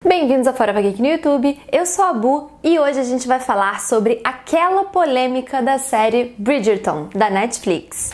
Bem-vindos a Forever Geek no YouTube, eu sou a Bu e hoje a gente vai falar sobre aquela polêmica da série Bridgerton, da Netflix.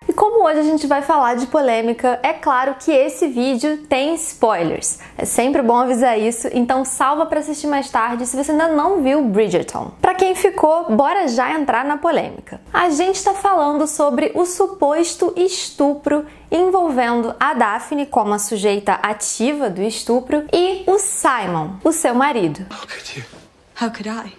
E como hoje a gente vai falar de polêmica, é claro que esse vídeo tem spoilers. É sempre bom avisar isso, então salva para assistir mais tarde se você ainda não viu Bridgerton. Para quem ficou, bora já entrar na polêmica. A gente está falando sobre o suposto estupro envolvendo a Daphne como a sujeita ativa do estupro e o Simon, o seu marido. How could I?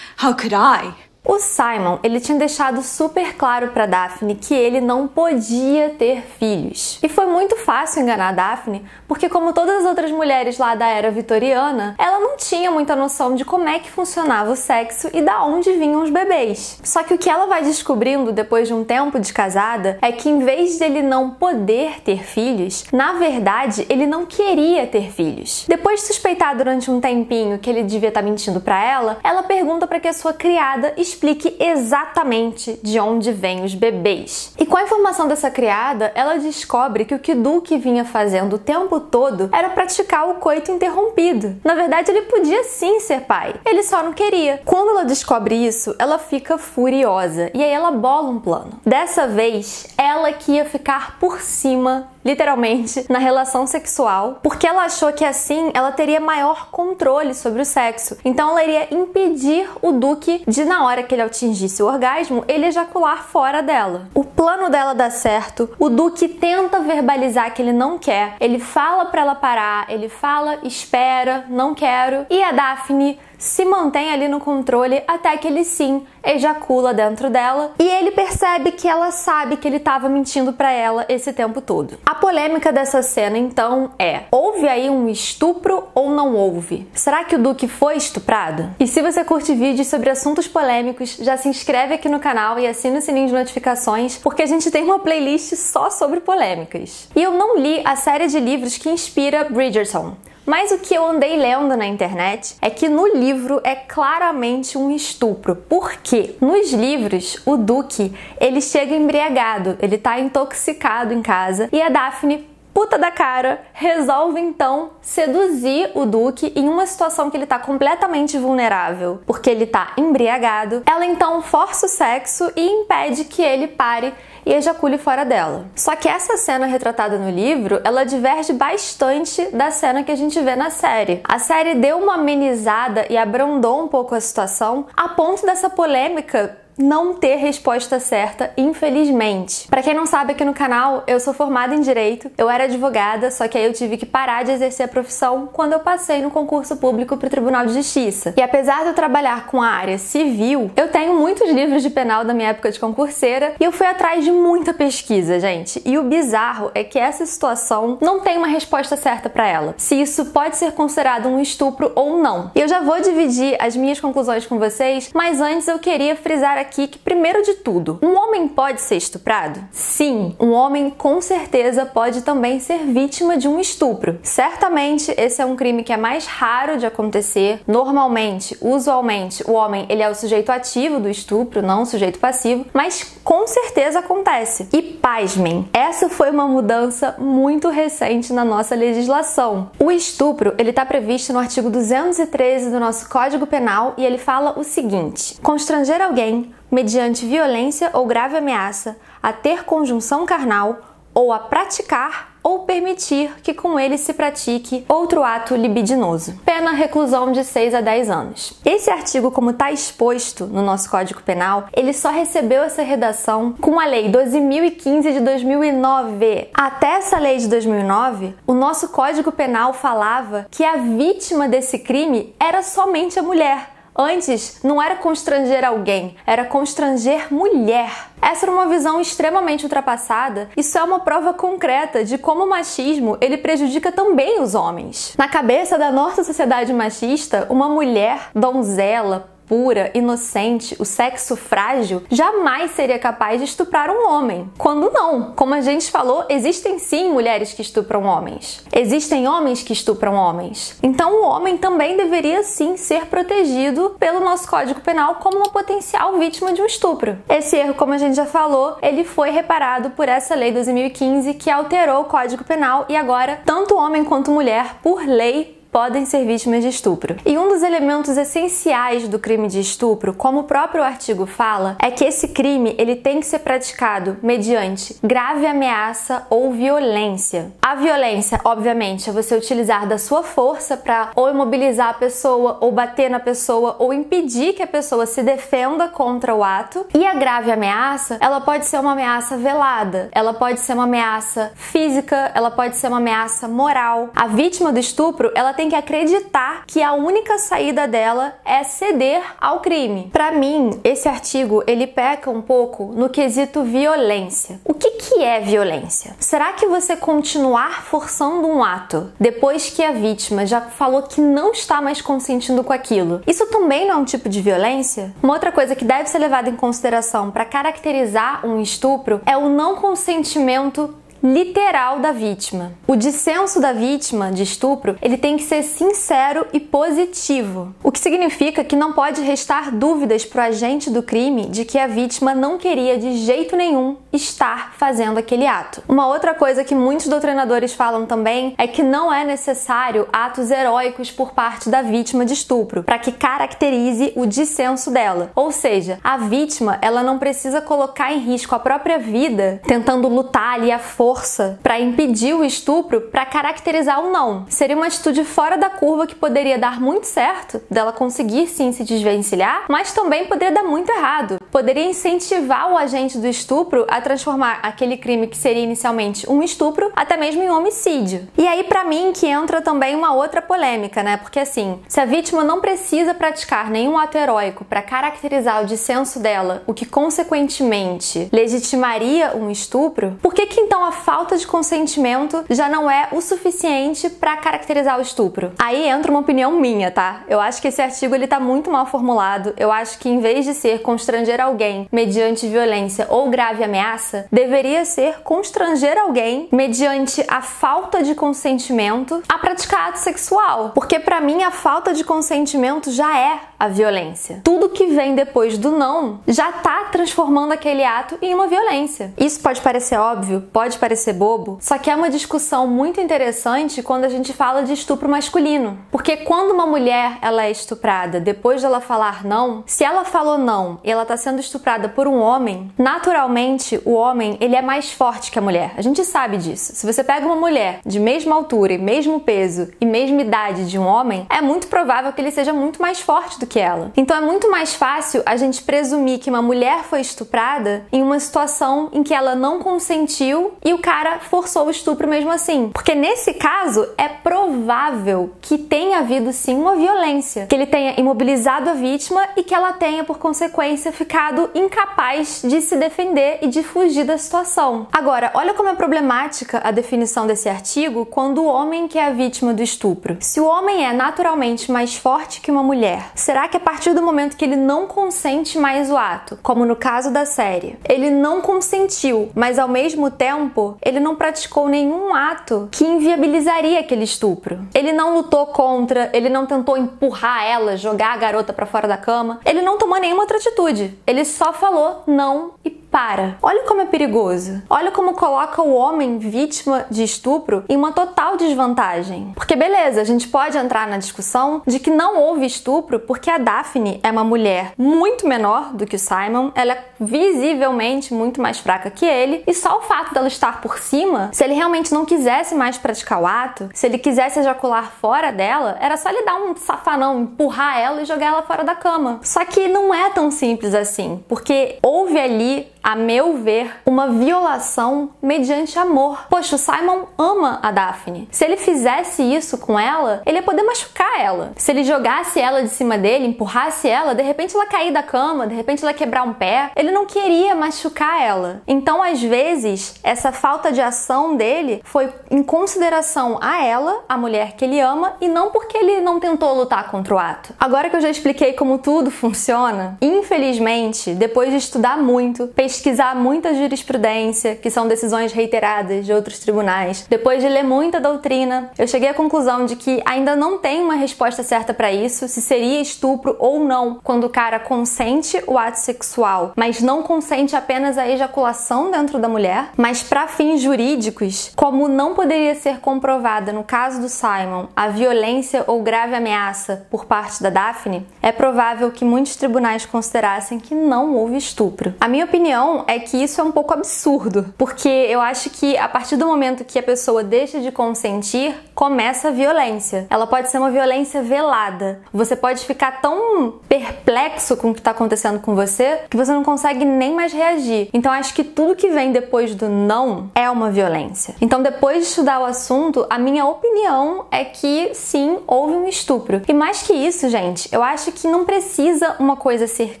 How could I? O Simon, ele tinha deixado super claro para Daphne que ele não podia ter filhos. E foi muito fácil enganar a Daphne, porque como todas as outras mulheres lá da era vitoriana, ela não tinha muita noção de como é que funcionava o sexo e da onde vinham os bebês. Só que o que ela vai descobrindo depois de um tempo de casada é que em vez de ele não poder ter filhos, na verdade, ele não queria ter filhos. Depois de suspeitar durante um tempinho que ele devia estar mentindo para ela pergunta para que a sua criada explique exatamente de onde vêm os bebês. E com a informação dessa criada, ela descobre que o que Duque vinha fazendo o tempo todo era praticar o coito interrompido. Na verdade, ele podia sim ser pai, ele só não queria. Quando ela descobre isso, ela fica furiosa e aí ela bola um plano. Dessa vez, ela que ia ficar por cima, literalmente, na relação sexual, porque ela achou que assim ela teria maior controle sobre o sexo. Então ela iria impedir o Duque de, na hora que ele atingisse o orgasmo, ele ejacular fora dela. O plano dela dá certo, o Duque tenta verbalizar que ele não quer, ele fala pra ela parar, ele fala, espera, não quero, e a Daphne se mantém ali no controle até que ele sim ejacula dentro dela e ele percebe que ela sabe que ele estava mentindo pra ela esse tempo todo. A polêmica dessa cena então é: houve aí um estupro ou não houve? Será que o Duque foi estuprado? E se você curte vídeos sobre assuntos polêmicos, já se inscreve aqui no canal e assina o sininho de notificações, porque a gente tem uma playlist só sobre polêmicas. E eu não li a série de livros que inspira Bridgerton, mas o que eu andei lendo na internet é que no livro é claramente um estupro. Por quê? Nos livros, o Duque, ele chega embriagado, ele tá intoxicado em casa e a Daphne, puta da cara, resolve então seduzir o Duque em uma situação que ele tá completamente vulnerável, porque ele tá embriagado. Ela então força o sexo e impede que ele pare e ejacule fora dela. Só que essa cena retratada no livro, ela diverge bastante da cena que a gente vê na série. A série deu uma amenizada e abrandou um pouco a situação, a ponto dessa polêmica não ter resposta certa, infelizmente. Pra quem não sabe, aqui no canal, eu sou formada em Direito, eu era advogada, só que aí eu tive que parar de exercer a profissão quando eu passei no concurso público pro Tribunal de Justiça. E apesar de eu trabalhar com a área civil, eu tenho muitos livros de penal da minha época de concurseira e eu fui atrás de muita pesquisa, gente. E o bizarro é que essa situação não tem uma resposta certa pra ela, se isso pode ser considerado um estupro ou não. E eu já vou dividir as minhas conclusões com vocês, mas antes eu queria frisar aqui que, primeiro de tudo, um homem pode ser estuprado? Sim, um homem com certeza pode também ser vítima de um estupro. Certamente esse é um crime que é mais raro de acontecer. Normalmente, usualmente, o homem ele é o sujeito ativo do estupro, não o sujeito passivo, mas com certeza acontece. E pasmem, essa foi uma mudança muito recente na nossa legislação. O estupro, ele está previsto no artigo 213 do nosso Código Penal e ele fala o seguinte: constranger alguém mediante violência ou grave ameaça a ter conjunção carnal ou a praticar ou permitir que com ele se pratique outro ato libidinoso. Pena reclusão de 6 a 10 anos. Esse artigo, como está exposto no nosso Código Penal, ele só recebeu essa redação com a Lei 12.015 de 2009. Até essa lei de 2009, o nosso Código Penal falava que a vítima desse crime era somente a mulher. Antes, não era constranger alguém, era constranger mulher. Essa era uma visão extremamente ultrapassada. Isso é uma prova concreta de como o machismo ele prejudica também os homens. Na cabeça da nossa sociedade machista, uma mulher, donzela, pura, inocente, o sexo frágil, jamais seria capaz de estuprar um homem. Quando não, como a gente falou, existem sim mulheres que estupram homens. Existem homens que estupram homens. Então o homem também deveria sim ser protegido pelo nosso Código Penal como uma potencial vítima de um estupro. Esse erro, como a gente já falou, ele foi reparado por essa lei 2015 que alterou o Código Penal e agora tanto homem quanto mulher, por lei, podem ser vítimas de estupro. E um dos elementos essenciais do crime de estupro, como o próprio artigo fala, é que esse crime ele tem que ser praticado mediante grave ameaça ou violência. A violência, obviamente, é você utilizar da sua força para ou imobilizar a pessoa, ou bater na pessoa, ou impedir que a pessoa se defenda contra o ato. E a grave ameaça, ela pode ser uma ameaça velada, ela pode ser uma ameaça física, ela pode ser uma ameaça moral. A vítima do estupro, ela tem que acreditar que a única saída dela é ceder ao crime. Para mim, esse artigo ele peca um pouco no quesito violência. O que é violência? Será que você continuar forçando um ato depois que a vítima já falou que não está mais consentindo com aquilo? Isso também não é um tipo de violência? Uma outra coisa que deve ser levada em consideração para caracterizar um estupro é o não consentimento literal da vítima. O dissenso da vítima de estupro, ele tem que ser sincero e positivo, o que significa que não pode restar dúvidas para o agente do crime de que a vítima não queria de jeito nenhum estar fazendo aquele ato. Uma outra coisa que muitos doutrinadores falam também é que não é necessário atos heróicos por parte da vítima de estupro para que caracterize o dissenso dela. Ou seja, a vítima, ela não precisa colocar em risco a própria vida tentando lutar ali à força para impedir o estupro para caracterizar o não. Seria uma atitude fora da curva que poderia dar muito certo, dela conseguir sim se desvencilhar, mas também poderia dar muito errado. Poderia incentivar o agente do estupro a transformar aquele crime que seria inicialmente um estupro até mesmo em homicídio. E aí para mim que entra também uma outra polêmica, né? Porque assim, se a vítima não precisa praticar nenhum ato heróico para caracterizar o dissenso dela, o que consequentemente legitimaria um estupro, por que então a falta de consentimento já não é o suficiente para caracterizar o estupro? Aí entra uma opinião minha, tá? Eu acho que esse artigo ele tá muito mal formulado. Eu acho que em vez de ser constranger alguém mediante violência ou grave ameaça, deveria ser constranger alguém mediante a falta de consentimento a praticar ato sexual. Porque para mim a falta de consentimento já é a violência. Tudo que vem depois do não já tá transformando aquele ato em uma violência. Isso pode parecer óbvio, pode parecer bobo, só que é uma discussão muito interessante quando a gente fala de estupro masculino. Porque quando uma mulher ela é estuprada, depois de ela falar não, se ela falou não e ela tá sendo estuprada por um homem, naturalmente o homem ele é mais forte que a mulher. A gente sabe disso. Se você pega uma mulher de mesma altura e mesmo peso e mesma idade de um homem, é muito provável que ele seja muito mais forte do que ela. Então é muito mais fácil a gente presumir que uma mulher foi estuprada em uma situação em que ela não consentiu e o cara forçou o estupro mesmo assim. Porque nesse caso é provável que tenha havido sim uma violência, que ele tenha imobilizado a vítima e que ela tenha por consequência ficado incapaz de se defender e de fugir da situação. Agora, olha como é problemática a definição desse artigo quando o homem que é a vítima do estupro. Se o homem é naturalmente mais forte que uma mulher, será que a partir do momento que ele não consente mais o ato, como no caso da série, ele não consentiu, mas ao mesmo tempo ele não praticou nenhum ato que inviabilizaria aquele estupro? Ele não lutou contra, ele não tentou empurrar ela, jogar a garota pra fora da cama, ele não tomou nenhuma outra atitude, ele só falou não e para. Olha como é perigoso. Olha como coloca o homem vítima de estupro em uma total desvantagem. Porque beleza, a gente pode entrar na discussão de que não houve estupro porque a Daphne é uma mulher muito menor do que o Simon, ela é visivelmente muito mais fraca que ele, e só o fato dela estar por cima, se ele realmente não quisesse mais praticar o ato, se ele quisesse ejacular fora dela, era só ele dar um safanão, empurrar ela e jogar ela fora da cama. Só que não é tão simples assim, porque houve ali a meu ver, uma violação mediante amor. Poxa, o Simon ama a Daphne. Se ele fizesse isso com ela, ele ia poder machucar ela. Se ele jogasse ela de cima dele, empurrasse ela, de repente ela cair da cama, de repente ela quebrar um pé, ele não queria machucar ela. Então, às vezes, essa falta de ação dele foi em consideração a ela, a mulher que ele ama, e não porque ele não tentou lutar contra o ato. Agora que eu já expliquei como tudo funciona, infelizmente, depois de estudar muito, pesquisar muita jurisprudência, que são decisões reiteradas de outros tribunais, depois de ler muita doutrina, eu cheguei à conclusão de que ainda não tem uma resposta certa para isso, se seria estupro ou não, quando o cara consente o ato sexual, mas não consente apenas a ejaculação dentro da mulher. Mas para fins jurídicos, como não poderia ser comprovada no caso do Simon a violência ou grave ameaça por parte da Daphne, é provável que muitos tribunais considerassem que não houve estupro. A minha opinião é que isso é um pouco absurdo, porque eu acho que a partir do momento que a pessoa deixa de consentir, começa a violência. Ela pode ser uma violência velada. Você pode ficar tão perplexo com o que está acontecendo com você que você não consegue nem mais reagir. Então acho que tudo que vem depois do não é uma violência. Então, depois de estudar o assunto, a minha opinião é que sim, houve um estupro. E mais que isso, gente, eu acho que não precisa uma coisa ser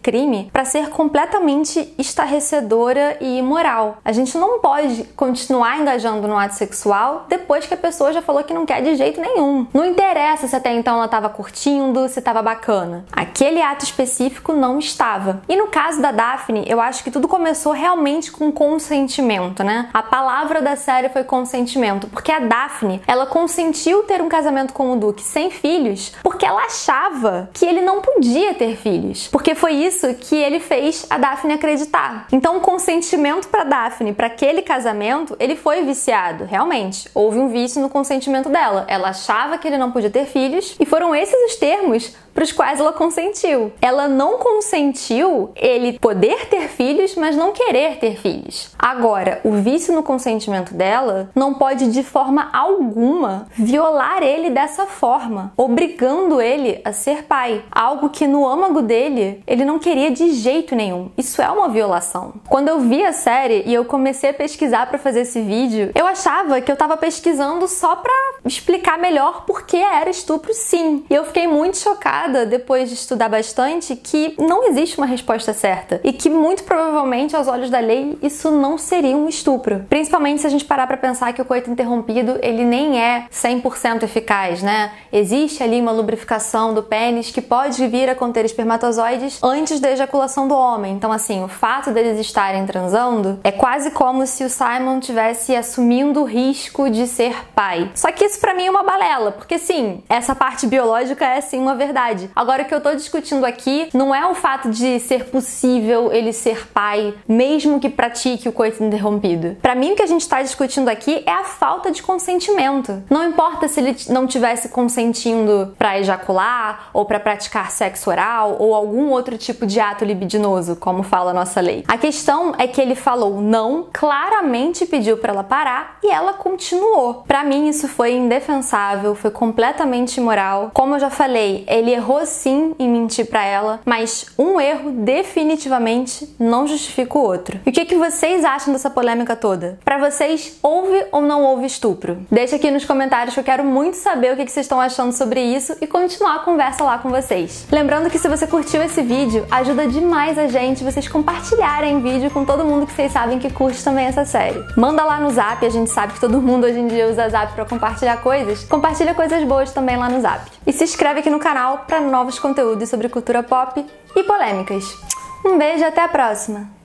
crime para ser completamente estarrecedora e imoral. A gente não pode continuar engajando no ato sexual depois que a pessoa já falou que não quer de jeito nenhum. Não interessa se até então ela estava curtindo, se estava bacana. Aquele ato específico não estava. E no caso da Daphne, eu acho que tudo começou realmente com consentimento, né? A palavra da série foi consentimento, porque a Daphne, ela consentiu ter um casamento com o Duque sem filhos, porque ela achava que ele não podia ter filhos, porque foi isso que ele fez a Daphne acreditar. Então, o consentimento para Daphne, para aquele casamento, ele foi viciado, realmente. Houve um vício no consentimento dela. Ela achava que ele não podia ter filhos e foram esses os termos para os quais ela consentiu. Ela não consentiu ele poder ter filhos, mas não querer ter filhos. Agora, o vício no consentimento dela não pode de forma alguma violar ele dessa forma, obrigando ele a ser pai. Algo que no âmago dele, ele não queria de jeito nenhum. Isso é uma violação. Quando eu vi a série e eu comecei a pesquisar para fazer esse vídeo, eu achava que eu estava pesquisando só para explicar melhor por que era estupro sim. E eu fiquei muito chocada depois de estudar bastante que não existe uma resposta certa e que muito provavelmente aos olhos da lei isso não seria um estupro. Principalmente se a gente parar para pensar que o coito interrompido ele nem é 100% eficaz, né? Existe ali uma lubrificação do pênis que pode vir a conter espermatozoides antes da ejaculação do homem. Então assim, o fato deles estarem transando é quase como se o Simon tivesse assumindo o risco de ser pai. Só que isso pra mim é uma balela, porque sim, essa parte biológica é sim uma verdade. Agora, o que eu tô discutindo aqui não é o fato de ser possível ele ser pai, mesmo que pratique o coito interrompido. Pra mim, o que a gente tá discutindo aqui é a falta de consentimento. Não importa se ele não tivesse consentindo pra ejacular, ou pra praticar sexo oral, ou algum outro tipo de ato libidinoso, como fala a nossa lei. A questão é que ele falou não, claramente pediu pra ela parar, e ela continuou. Pra mim, isso foi indefensável, foi completamente imoral. Como eu já falei, ele errou sim em mentir pra ela, mas um erro definitivamente não justifica o outro. E o que vocês acham dessa polêmica toda? Pra vocês, houve ou não houve estupro? Deixa aqui nos comentários que eu quero muito saber o que vocês estão achando sobre isso e continuar a conversa lá com vocês. Lembrando que se você curtiu esse vídeo, ajuda demais a gente vocês compartilharem o vídeo com todo mundo que vocês sabem que curte também essa série. Manda lá no Zap, a gente sabe que todo mundo hoje em dia usa Zap pra compartilhar coisas. Compartilha coisas boas também lá no Zap. E se inscreve aqui no canal para novos conteúdos sobre cultura pop e polêmicas. Um beijo e até a próxima!